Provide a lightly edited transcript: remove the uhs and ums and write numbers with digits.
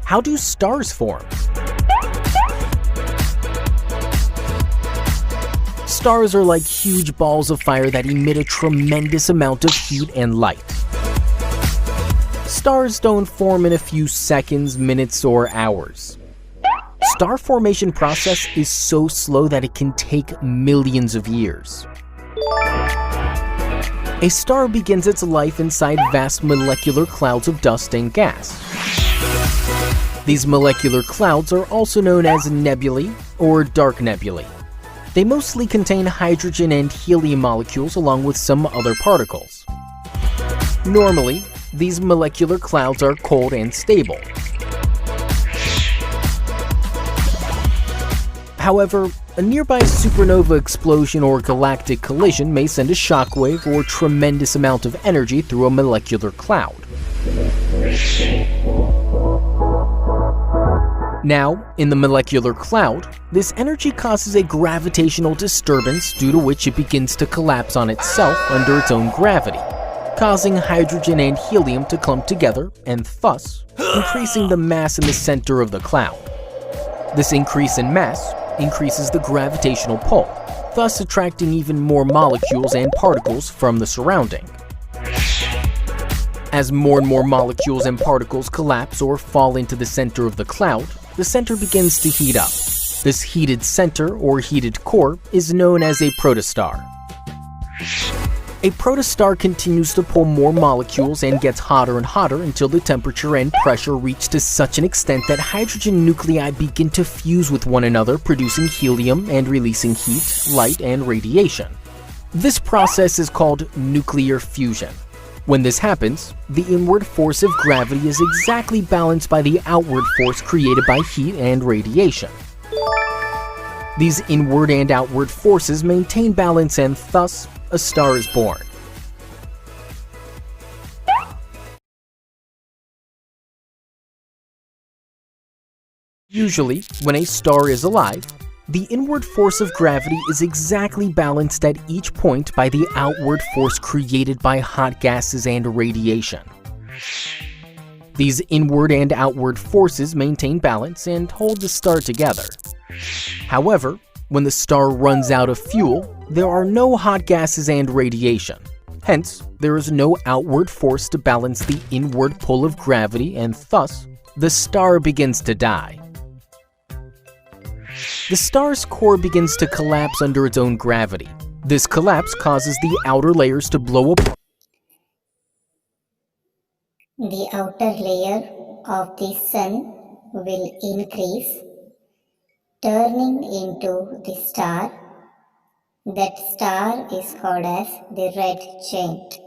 How do stars form? Stars are like huge balls of fire that emit a tremendous amount of heat and light. Stars don't form in a few seconds, minutes, or hours. Star formation process is so slow that it can take millions of years. A star begins its life inside vast molecular clouds of dust and gas. These molecular clouds are also known as nebulae or dark nebulae. They mostly contain hydrogen and helium molecules along with some other particles. Normally, these molecular clouds are cold and stable. However, a nearby supernova explosion or galactic collision may send a shockwave or tremendous amount of energy through a molecular cloud. Now, in the molecular cloud, this energy causes a gravitational disturbance due to which it begins to collapse on itself under its own gravity, causing hydrogen and helium to clump together and thus increasing the mass in the center of the cloud. This increase in mass increases the gravitational pull, thus attracting even more molecules and particles from the surrounding. As more and more molecules and particles collapse or fall into the center of the cloud, the center begins to heat up. This heated center or heated core is known as a protostar. A protostar continues to pull more molecules and gets hotter and hotter until the temperature and pressure reach to such an extent that hydrogen nuclei begin to fuse with one another, producing helium and releasing heat, light, and radiation. This process is called nuclear fusion. When this happens, the inward force of gravity is exactly balanced by the outward force created by heat and radiation. These inward and outward forces maintain balance and thus, a star is born. Usually, when a star is alive, the inward force of gravity is exactly balanced at each point by the outward force created by hot gases and radiation. These inward and outward forces maintain balance and hold the star together. However, when the star runs out of fuel, there are no hot gases and radiation. Hence, there is no outward force to balance the inward pull of gravity and thus, the star begins to die. The star's core begins to collapse under its own gravity. This collapse causes the outer layers to blow up. The outer layer of the sun will increase, turning into the star. That star is called as the red giant.